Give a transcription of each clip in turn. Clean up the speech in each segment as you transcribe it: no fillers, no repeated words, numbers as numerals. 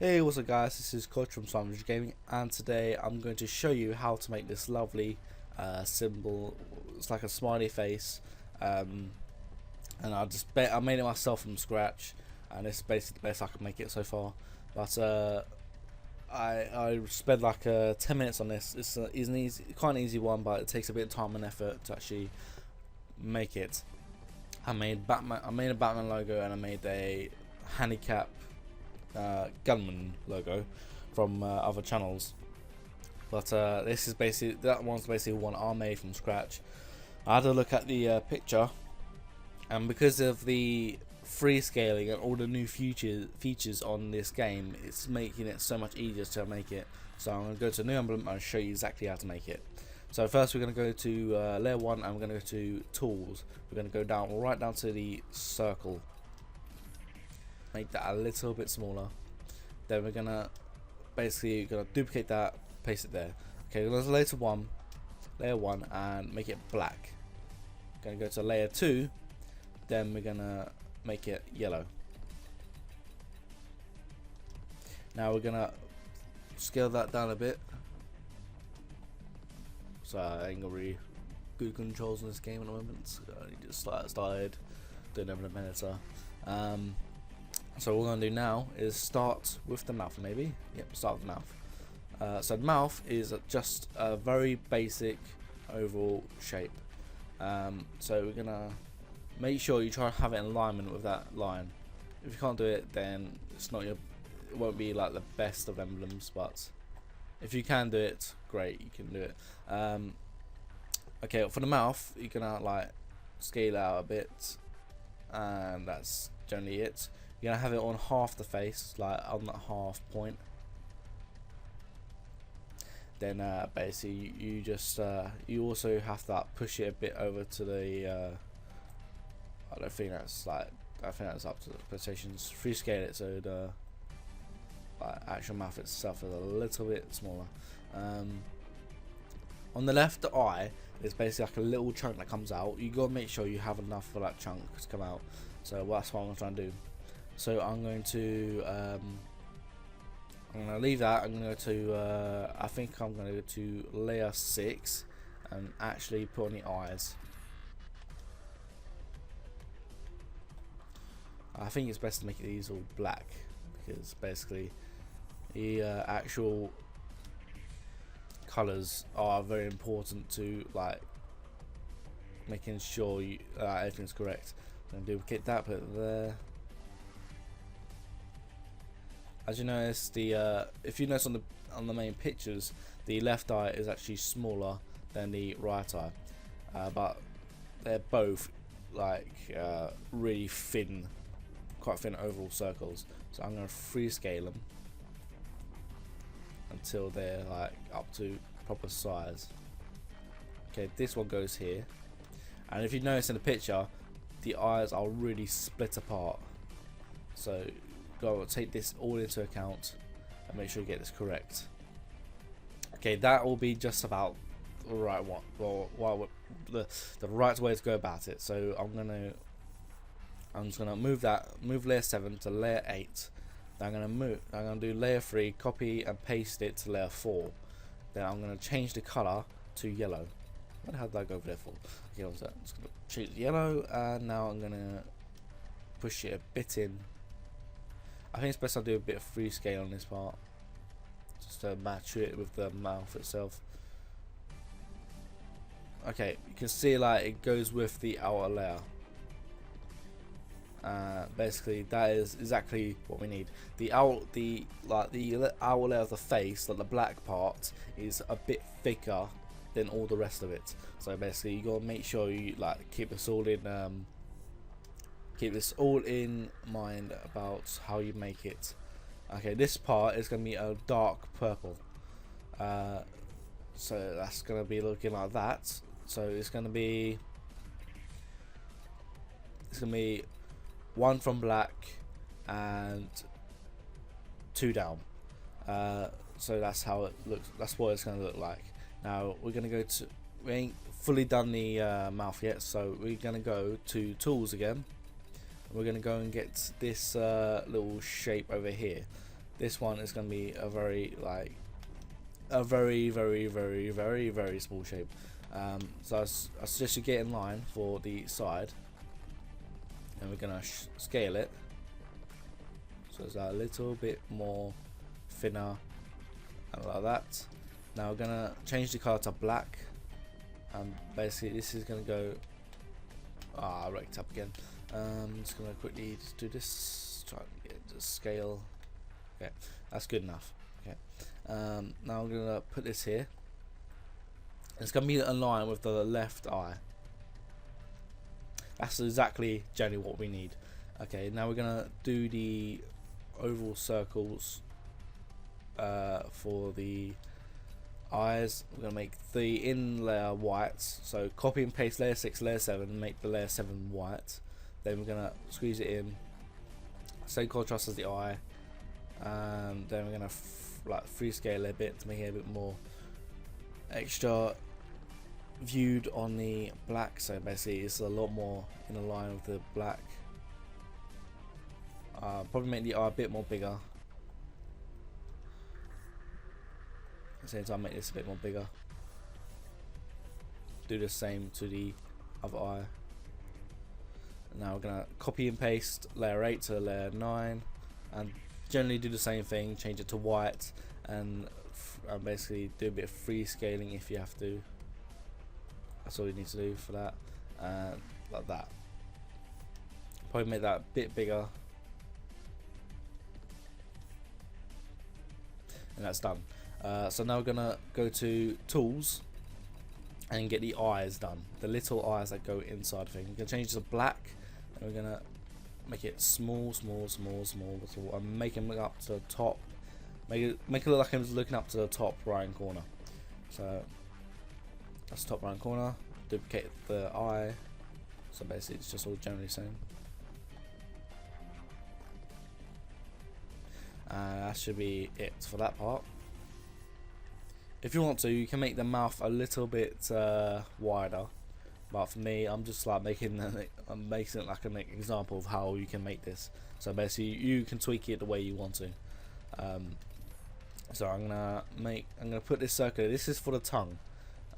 Hey, what's up guys, this is Coach from Finalizing Gaming, and today I'm going to show you how to make this lovely symbol. It's like a smiley face, and I made it myself from scratch, and it's basically the best I can make it so far. But I spent like 10 minutes on this. It's quite an easy one, but it takes a bit of time and effort to actually make it. I made a Batman logo, and I made a handicap gunman logo from other channels, but this is basically, that one's basically one I made from scratch. I had to look at the picture, and because of the free scaling and all the new features on this game, it's making it so much easier to make it. So I'm going to go to new Emblem and show you exactly how to make it. So first we're going to go to layer 1, and we're going to go to tools. We're going to go down right down to the circle. Make that a little bit smaller. Then we're gonna duplicate that, paste it there. Okay, we're gonna layer one, and make it black. Gonna go to layer 2, then we're gonna make it yellow. Now we're gonna scale that down a bit. So I ain't got really good controls in this game at the moment. I just started doing everything in editor. So what we're going to do now is start with the mouth, maybe. Yep, start with the mouth. So the mouth is just a very basic oval shape. So we're going to make sure you try and have it in alignment with that line. If you can't do it, then it won't be like the best of emblems, but if you can do it, great, you can do it. Okay, for the mouth, you're going to like scale out a bit, and that's generally it. You're gonna have it on half the face, like on that half point. Then basically you just you also have to push it a bit over to the I think that's up to the presentations. Free scale it so the actual mouth itself is a little bit smaller. On the left, the eye is basically like a little chunk that comes out. You gotta make sure you have enough for that chunk to come out. So that's what I'm trying to do. So I'm going to leave that. I'm going to go to I think I'm going to go to layer 6 and actually put on the eyes. I think it's best to make these all black, because basically the actual colors are very important to like making sure everything's correct. I'm going to duplicate that, put it there. As you notice, if you notice on the main pictures, the left eye is actually smaller than the right eye, but they're both like really thin, quite thin oval circles. So I'm going to free scale them until they're like up to proper size. Okay, this one goes here, and if you notice in the picture, the eyes are really split apart. So take this all into account and make sure you get this correct. Okay, that will be just about the right one, the right way to go about it. So I'm just gonna move layer 7 to layer 8. Then I'm gonna do layer 3, copy and paste it to layer 4. Then I'm gonna change the color to yellow. What the hell did I go over there for? Okay, what's that? I'm just gonna choose yellow, and now I'm gonna push it a bit in. I think it's best I do a bit of free scale on this part, just to match it with the mouth itself. Okay, you can see like it goes with the outer layer. Basically, that is exactly what we need. The outer layer of the face, like the black part, is a bit thicker than all the rest of it. So basically, you gotta make sure you like keep this all in mind about how you make it. Okay, this part is going to be a dark purple, so that's going to be looking like that. So it's going to be one from black and 2 down. So that's how it looks. That's what it's going to look like. Now we're going to go to, we ain't fully done the mouth yet, so we're going to go to tools again. We're going to go and get this little shape over here. This one is going to be a very very small shape. So I suggest you get in line for the side, and we're gonna scale it so it's a little bit more thinner and like that. Now we're gonna change the color to black, and basically this is gonna go I wrecked up again. Just gonna quickly just do this, try and get the scale. Okay, that's good enough. Okay, now I'm gonna put this here. It's gonna be aligned with the left eye. That's exactly generally what we need. Okay, now we're gonna do the oval circles for the eyes. We're gonna make the in layer white. So copy and paste layer 6, layer 7, make the layer 7 white. Then we're gonna squeeze it in, same contrast as the eye, and then we're gonna free scale it a bit to make it a bit more extra viewed on the black. So basically it's a lot more in line with the black. Probably make the eye a bit more bigger. At the same time, make this a bit more bigger. Do the same to the other eye. Now we're gonna copy and paste layer 8 to layer 9, and generally do the same thing. Change it to white, and basically do a bit of free scaling if you have to. That's all you need to do for that. Like that. Probably make that a bit bigger. And that's done. So now we're gonna go to tools and get the eyes done, the little eyes that go inside the thing. We're gonna change it to black, and we're gonna make it small, and make him look up to the top. Make it look like I'm looking up to the top right corner. So that's the top right corner. Duplicate the eye. So basically it's just all generally the same. That should be it for that part. If you want to, you can make the mouth a little bit wider, but for me, I'm just like making it like an example of how you can make this. So basically, you can tweak it the way you want to. So I'm gonna put this circle. This is for the tongue.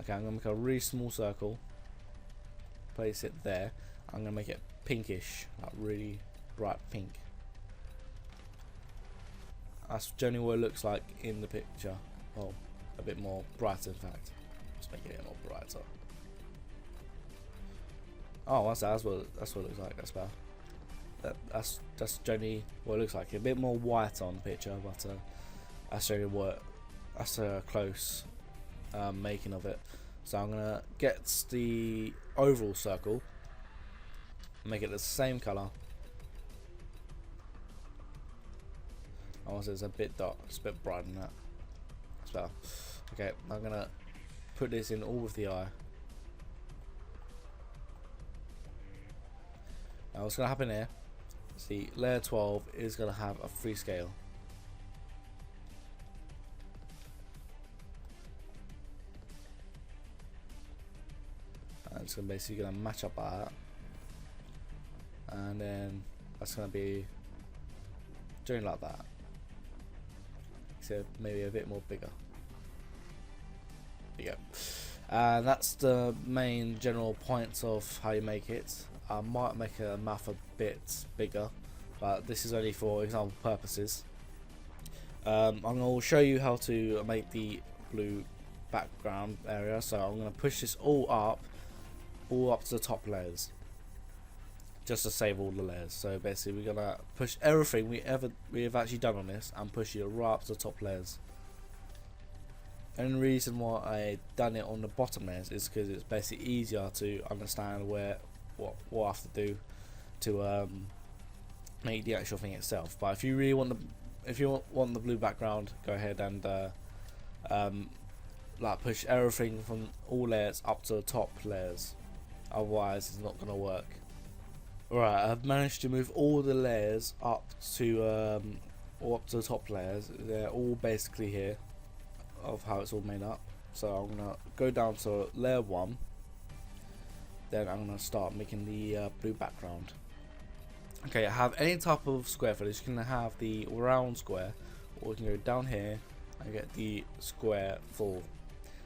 Okay, I'm gonna make a really small circle. Place it there. I'm gonna make it pinkish, like really bright pink. That's generally what it looks like in the picture. Well, a bit more brighter, in fact. Just make it a bit more brighter. Oh, that's what it looks like. That's better. That's generally what it looks like. A bit more white on the picture, but that's generally what. That's a close making of it. So I'm gonna get the oval circle, make it the same color. Oh, so it's a bit dark, it's a bit brighter than that. It's better. Okay, I'm gonna put this in all of the eye. Now what's gonna happen here, see, layer 12 is gonna have a free scale. And it's gonna basically gonna match up like that. And then that's gonna be doing like that. So maybe a bit more bigger. There you go. And that's the main general points of how you make it. I might make a mouth a bit bigger, but this is only for example purposes. I'm going to show you how to make the blue background area. So I'm going to push this all up to the top layers, just to save all the layers. So basically we're gonna push everything we have actually done on this and push it right up to the top layers. And the reason why I done it on the bottom layers is because it's basically easier to understand what I have to do to make the actual thing itself. But if you really want the blue background, go ahead and like push everything from all layers up to the top layers. Otherwise it's not gonna work. Right, I've managed to move all the layers up to the top layers. They're all basically here of how it's all made up. So I'm gonna go down to layer 1. Then I'm gonna start making the blue background. Okay, I have any type of square for this. You can have the round square, or we can go down here and get the square full.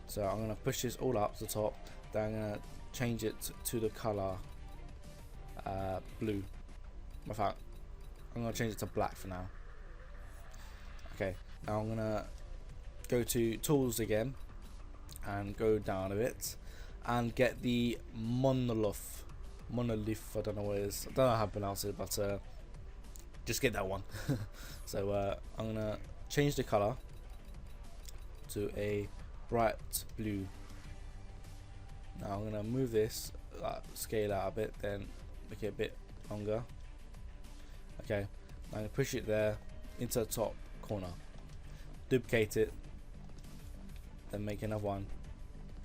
So I'm gonna push this all up to the top, then I'm gonna change it to the color blue. In fact, I'm gonna change it to black for now. Okay, now I'm gonna go to tools again and go down a bit and get the monolith. I don't know what it is. I don't know how to pronounce it, but just get that one. So I'm gonna change the color to a bright blue. Now I'm gonna move this, scale out a bit, then make it a bit longer. Okay, I'm gonna push it there into the top corner, duplicate it, then make another one.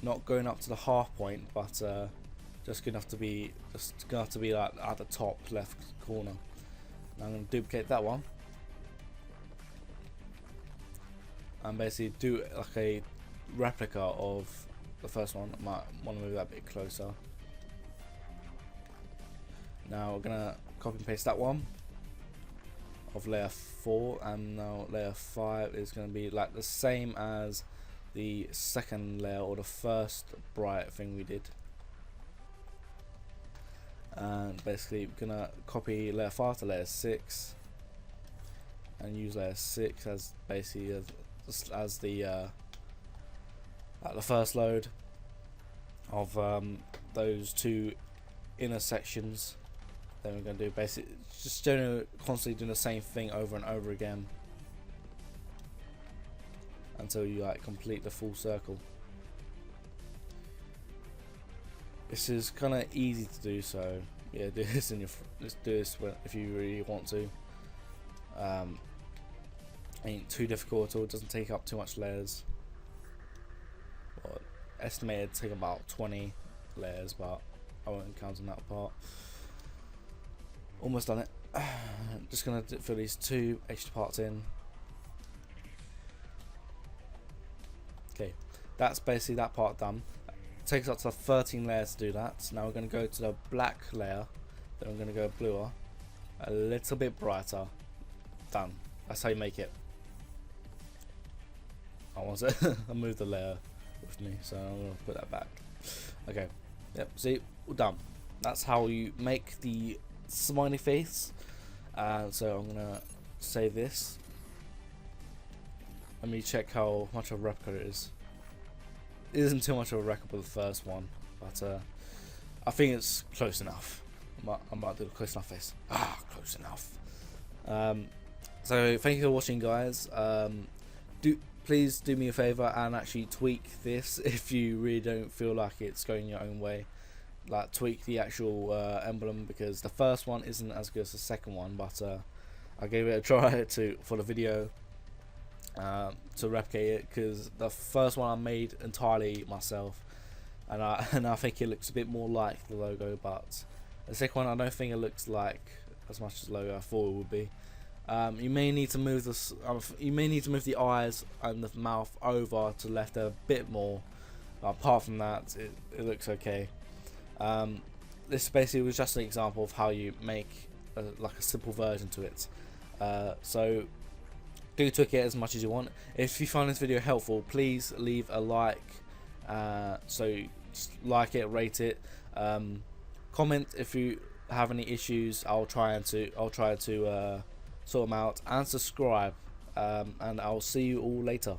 Not going up to the half point, but just good enough to be like at the top left corner. Now I'm gonna duplicate that one and basically do like a replica of the first one. I might want to move that a bit closer. Now we're gonna copy and paste that one of layer 4, and now layer 5 is going to be like the same as the second layer or the first bright thing we did. And basically we're gonna copy layer 5 to layer 6 and use layer 6 as basically as the first load of those two inner sections. Then we're going to do basically just constantly doing the same thing over and over again until you like complete the full circle. This is kind of easy to do, so yeah, do this in your just do this if you really want to. Ain't too difficult at all. It doesn't take up too much layers. Well, estimated to take about 20 layers, but I won't count on that part. Almost done it. Just gonna fill these 2 extra parts in. Okay, that's basically that part done. It takes up to 13 layers to do that. So now we're gonna go to the black layer. Then we're gonna go bluer, a little bit brighter. Done. That's how you make it. I was it. I moved the layer with me, so I'm gonna put that back. Okay. Yep. See, we're done. That's how you make the smiley face. So I'm gonna save this. Let me check how much of a replica it is. It isn't too much of a replica of the first one, but I think it's close enough. I might do a close enough face. Close enough. So thank you for watching, guys. Please do me a favor and actually tweak this if you really don't feel like it's going your own way. Like tweak the actual emblem, because the first one isn't as good as the second one, but I gave it a try for the video to replicate it, because the first one I made entirely myself, and I think it looks a bit more like the logo, but the second one I don't think it looks like as much as the logo I thought it would be. You may need to move this. You may need to move the eyes and the mouth over to the left a bit more. Apart from that, it looks okay. This basically was just an example of how you make like a simple version to it. So do tweak it as much as you want. If you find this video helpful, please leave a like. So just like it, rate it, comment if you have any issues. I'll try to sort them out, and subscribe. And I'll see you all later.